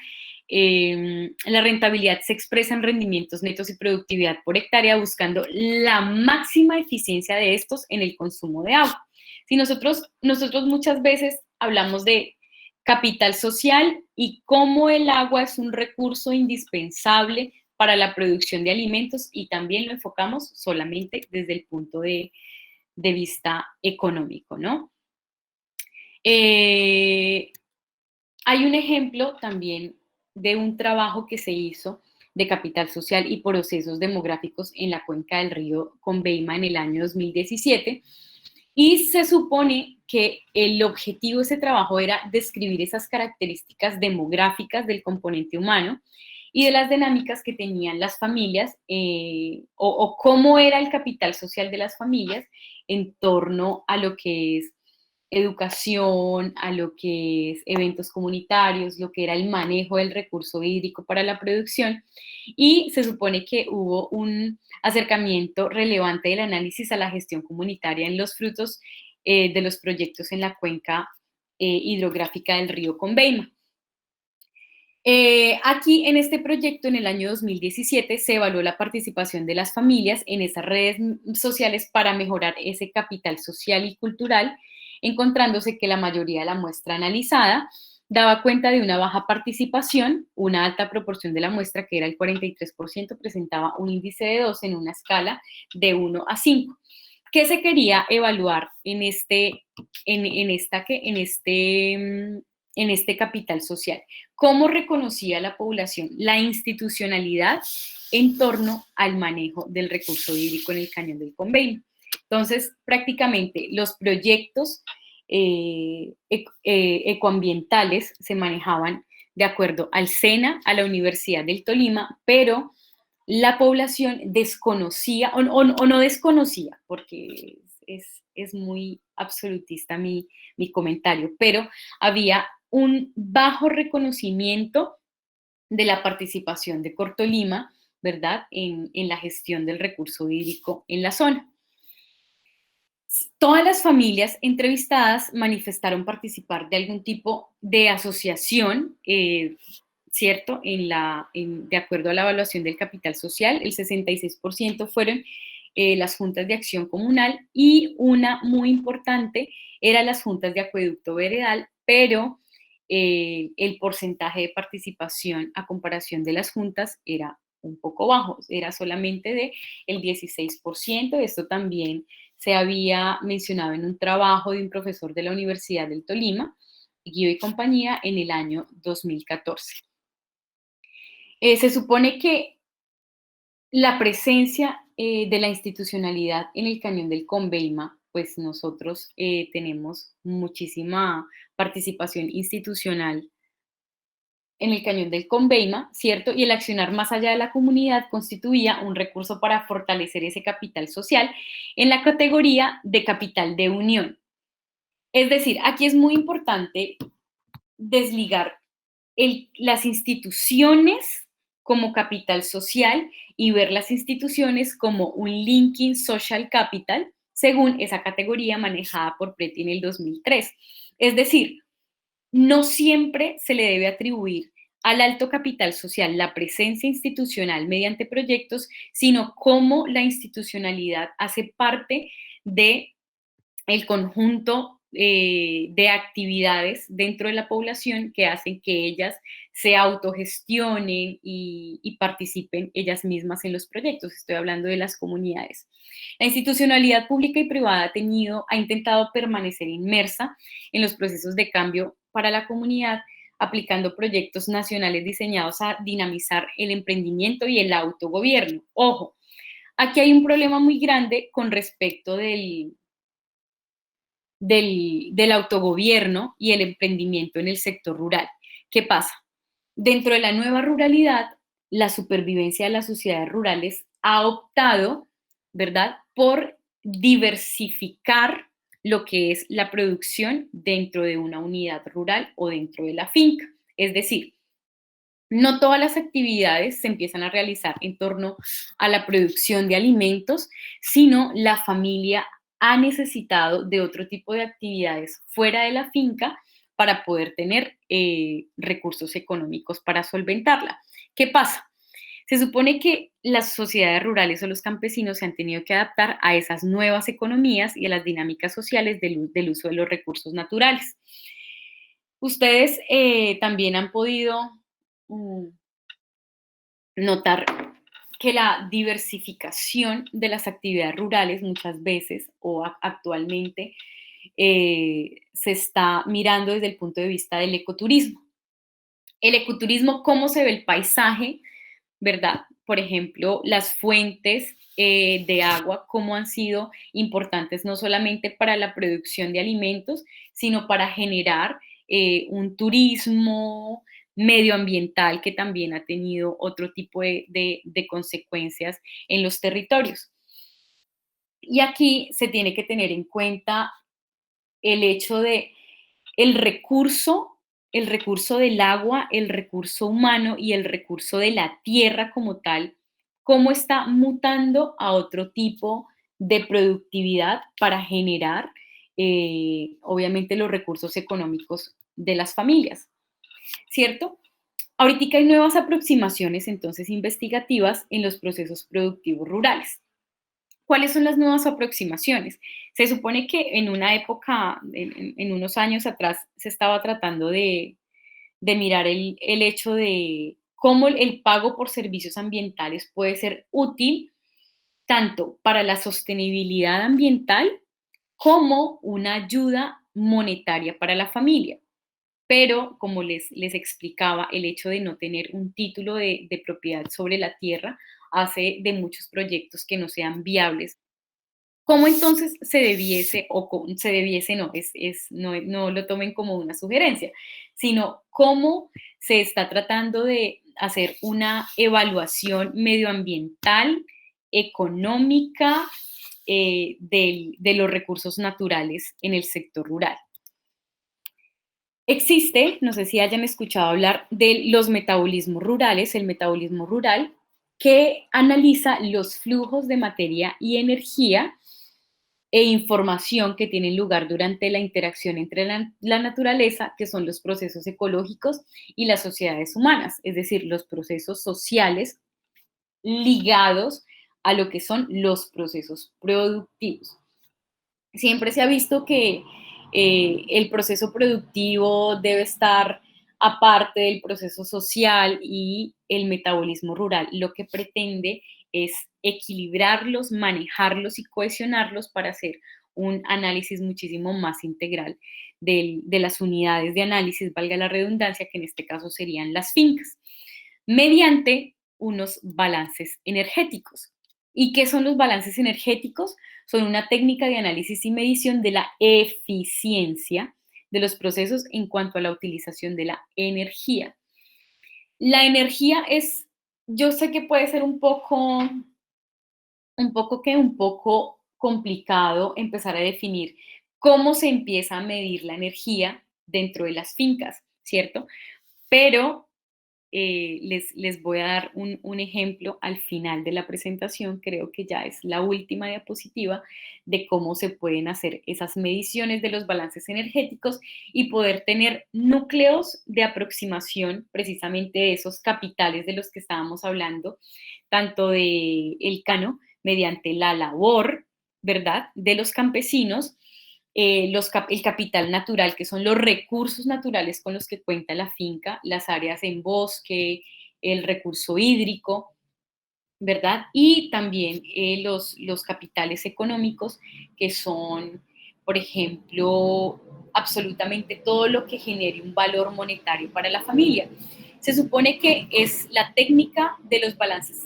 A: la rentabilidad se expresa en rendimientos netos y productividad por hectárea, buscando la máxima eficiencia de estos en el consumo de agua. Si nosotros muchas veces hablamos de capital social y cómo el agua es un recurso indispensable para la producción de alimentos, y también lo enfocamos solamente desde el punto de vista económico, ¿no? Hay un ejemplo también de un trabajo que se hizo de capital social y procesos demográficos en la cuenca del río Conveima en el año 2017, y se supone que el objetivo de ese trabajo era describir esas características demográficas del componente humano y de las dinámicas que tenían las familias o cómo era el capital social de las familias en torno a lo que es educación, a lo que es eventos comunitarios, lo que era el manejo del recurso hídrico para la producción, y se supone que hubo un acercamiento relevante del análisis a la gestión comunitaria en los frutos de los proyectos en la cuenca hidrográfica del río Conveima. Aquí en este proyecto, en el año 2017, se evaluó la participación de las familias en esas redes sociales para mejorar ese capital social y cultural, encontrándose que la mayoría de la muestra analizada daba cuenta de una baja participación. Una alta proporción de la muestra, que era el 43%, presentaba un índice de 2 en una escala de 1 a 5. ¿Qué se quería evaluar en este capital social? ¿Cómo reconocía la población la institucionalidad en torno al manejo del recurso hídrico en el cañón del Conveima? Entonces, prácticamente los proyectos ecoambientales se manejaban de acuerdo al SENA, a la Universidad del Tolima, pero la población desconocía o no desconocía, porque es muy absolutista mi comentario, pero había un bajo reconocimiento de la participación de Cortolima, ¿verdad?, en la gestión del recurso hídrico en la zona. Todas las familias entrevistadas manifestaron participar de algún tipo de asociación, ¿cierto? De acuerdo a la evaluación del capital social, el 66% fueron las juntas de acción comunal, y una muy importante era las juntas de acueducto veredal, pero el porcentaje de participación a comparación de las juntas era un poco bajo, era solamente de el 16%. Esto también se había mencionado en un trabajo de un profesor de la Universidad del Tolima, Guido y compañía, en el año 2014. Se supone que la presencia de la institucionalidad en el Cañón del Conveima, pues nosotros tenemos muchísima participación institucional en el Cañón del Conveima, ¿cierto? Y el accionar más allá de la comunidad constituía un recurso para fortalecer ese capital social en la categoría de capital de unión. Es decir, aquí es muy importante desligar las instituciones como capital social y ver las instituciones como un linking social capital, según esa categoría manejada por Preti en el 2003. Es decir, no siempre se le debe atribuir al alto capital social la presencia institucional mediante proyectos, sino cómo la institucionalidad hace parte de el conjunto de actividades dentro de la población que hacen que ellas se autogestionen y participen ellas mismas en los proyectos. Estoy hablando de las comunidades. La institucionalidad pública y privada ha intentado permanecer inmersa en los procesos de cambio para la comunidad, aplicando proyectos nacionales diseñados a dinamizar el emprendimiento y el autogobierno. Ojo, aquí hay un problema muy grande con respecto del autogobierno y el emprendimiento en el sector rural. ¿Qué pasa? Dentro de la nueva ruralidad, la supervivencia de las sociedades rurales ha optado, ¿verdad?, por diversificar lo que es la producción dentro de una unidad rural o dentro de la finca. Es decir, no todas las actividades se empiezan a realizar en torno a la producción de alimentos, sino la familia ha necesitado de otro tipo de actividades fuera de la finca para poder tener recursos económicos para solventarla. ¿Qué pasa? Se supone que las sociedades rurales o los campesinos se han tenido que adaptar a esas nuevas economías y a las dinámicas sociales del uso de los recursos naturales. Ustedes también han podido mm, notar que la diversificación de las actividades rurales muchas veces o actualmente se está mirando desde el punto de vista del ecoturismo. El ecoturismo, cómo se ve el paisaje, ¿verdad? Por ejemplo, las fuentes de agua, cómo han sido importantes no solamente para la producción de alimentos, sino para generar un turismo medioambiental que también ha tenido otro tipo de consecuencias en los territorios. Y aquí se tiene que tener en cuenta el hecho de el recurso, el recurso del agua, el recurso humano y el recurso de la tierra como tal, cómo está mutando a otro tipo de productividad para generar, obviamente, los recursos económicos de las familias, ¿cierto? Ahorita hay nuevas aproximaciones entonces investigativas en los procesos productivos rurales. ¿Cuáles son las nuevas aproximaciones? Se supone que en una época, en unos años atrás, se estaba tratando de mirar el hecho de cómo el pago por servicios ambientales puede ser útil tanto para la sostenibilidad ambiental como una ayuda monetaria para la familia. Pero, como les explicaba, el hecho de no tener un título de propiedad sobre la tierra hace de muchos proyectos que no sean viables. ¿Cómo entonces se debiese, se debiese no, no lo tomen como una sugerencia, sino cómo se está tratando de hacer una evaluación medioambiental, económica, de los recursos naturales en el sector rural? Existe, no sé si hayan escuchado hablar de los metabolismos rurales, el metabolismo rural, que analiza los flujos de materia y energía e información que tienen lugar durante la interacción entre la naturaleza, que son los procesos ecológicos, y las sociedades humanas, es decir, los procesos sociales ligados a lo que son los procesos productivos. Siempre se ha visto que el proceso productivo debe estar aparte del proceso social y el metabolismo rural lo que pretende es equilibrarlos, manejarlos y cohesionarlos para hacer un análisis muchísimo más integral de las unidades de análisis, valga la redundancia, que en este caso serían las fincas, mediante unos balances energéticos. ¿Y qué son los balances energéticos? Son una técnica de análisis y medición de la eficiencia de los procesos en cuanto a la utilización de la energía. La energía es, yo sé que puede ser un poco complicado empezar a definir cómo se empieza a medir la energía dentro de las fincas, ¿cierto? Pero les voy a dar un ejemplo al final de la presentación, creo que ya es la última diapositiva, de cómo se pueden hacer esas mediciones de los balances energéticos y poder tener núcleos de aproximación precisamente de esos capitales de los que estábamos hablando, tanto de el cano mediante la labor, ¿verdad?, de los campesinos, el capital natural, que son los recursos naturales con los que cuenta la finca, las áreas en bosque, el recurso hídrico, ¿verdad? Y también los capitales económicos, que son, por ejemplo, absolutamente todo lo que genere un valor monetario para la familia. Se supone que es la técnica de los balances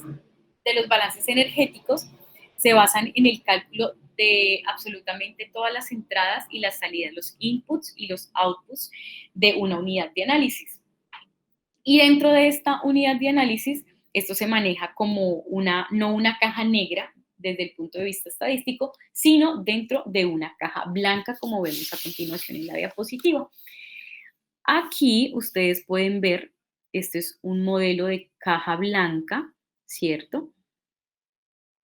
A: energéticos, se basan en el cálculo de absolutamente todas las entradas y las salidas, los inputs y los outputs de una unidad de análisis. Y dentro de esta unidad de análisis, esto se maneja como no una caja negra desde el punto de vista estadístico, sino dentro de una caja blanca, como vemos a continuación en la diapositiva. Aquí ustedes pueden ver, este es un modelo de caja blanca, ¿cierto?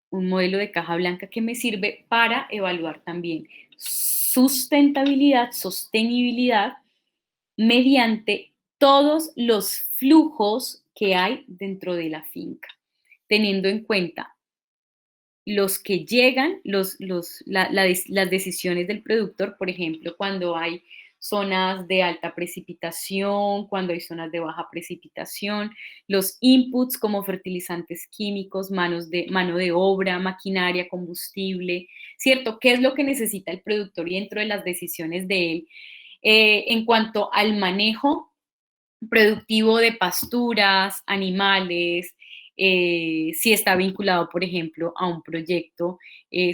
A: Un modelo de caja blanca que me sirve para evaluar también sustentabilidad, sostenibilidad, mediante todos los flujos que hay dentro de la finca, teniendo en cuenta los que llegan, las decisiones del productor, por ejemplo, cuando hay zonas de alta precipitación, cuando hay zonas de baja precipitación, los inputs como fertilizantes químicos, mano de obra, maquinaria, combustible, ¿cierto? ¿Qué es lo que necesita el productor y dentro de las decisiones de él en cuanto al manejo productivo de pasturas, animales, si está vinculado, por ejemplo, a un proyecto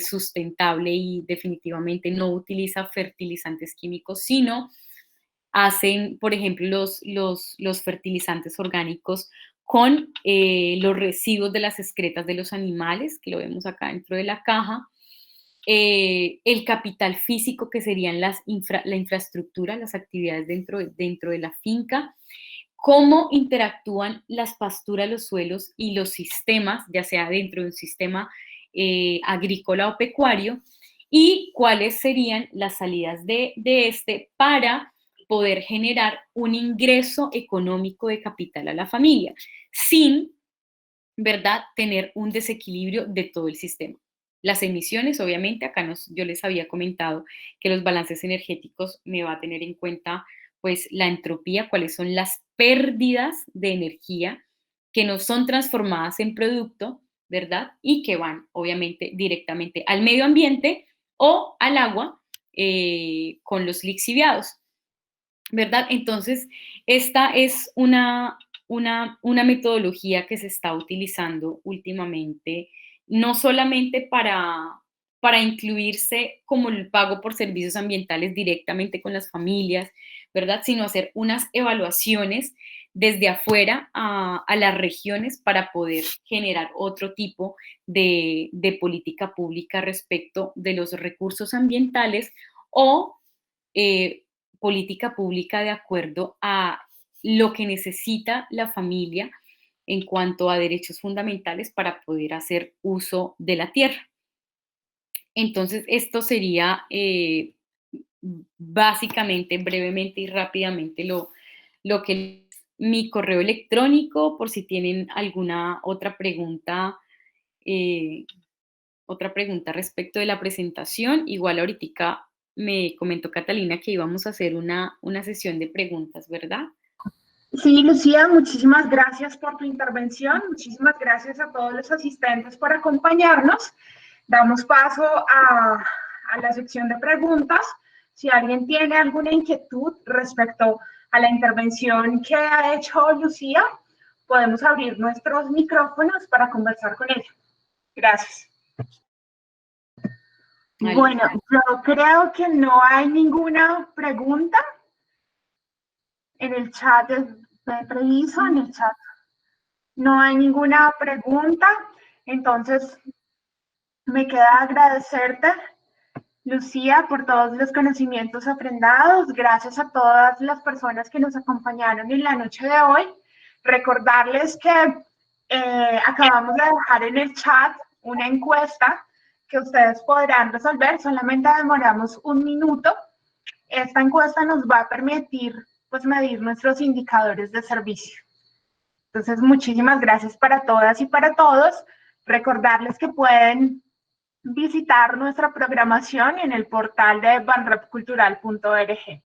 A: sustentable y definitivamente no utiliza fertilizantes químicos, sino hacen, por ejemplo, los fertilizantes orgánicos con los residuos de las excretas de los animales, que lo vemos acá dentro de la caja, el capital físico, que serían la infraestructura, las actividades dentro de la finca, cómo interactúan las pasturas, los suelos y los sistemas, ya sea dentro de un sistema agrícola o pecuario, y cuáles serían las salidas de este para poder generar un ingreso económico de capital a la familia, sin, ¿verdad?, tener un desequilibrio de todo el sistema. Las emisiones, obviamente, yo les había comentado que los balances energéticos me va a tener en cuenta pues la entropía, cuáles son las pérdidas de energía que no son transformadas en producto, ¿verdad? Y que van, obviamente, directamente al medio ambiente o al agua con los lixiviados, ¿verdad? Entonces, esta es una metodología que se está utilizando últimamente, no solamente para incluirse como el pago por servicios ambientales directamente con las familias, ¿verdad? Sino hacer unas evaluaciones desde afuera a las regiones para poder generar otro tipo de política pública respecto de los recursos ambientales o eh, política pública de acuerdo a lo que necesita la familia en cuanto a derechos fundamentales para poder hacer uso de la tierra. Entonces, esto sería básicamente, brevemente y rápidamente lo que es mi correo electrónico, por si tienen alguna eh, otra pregunta respecto de la presentación. Igual ahorita me comentó Catalina que íbamos a hacer una sesión de preguntas, ¿verdad?
C: Sí, Lucía, muchísimas gracias por tu intervención. Muchísimas gracias a todos los asistentes por acompañarnos. Damos paso a la sección de preguntas. Si alguien tiene alguna inquietud respecto a la intervención que ha hecho Lucía, podemos abrir nuestros micrófonos para conversar con ella. Gracias.
A: Vale.
C: Bueno, yo creo que no hay ninguna pregunta en el chat, previsto en el chat. No hay ninguna pregunta, entonces me queda agradecerte, Lucía, por todos los conocimientos aprendidos. Gracias a todas las personas que nos acompañaron en la noche de hoy. Recordarles que acabamos de dejar en el chat una encuesta que ustedes podrán resolver. Solamente demoramos 1 minuto. Esta encuesta nos va a permitir pues, medir nuestros indicadores de servicio. Entonces, muchísimas gracias para todas y para todos. Recordarles que pueden visitar nuestra programación en el portal de banrepcultural.org.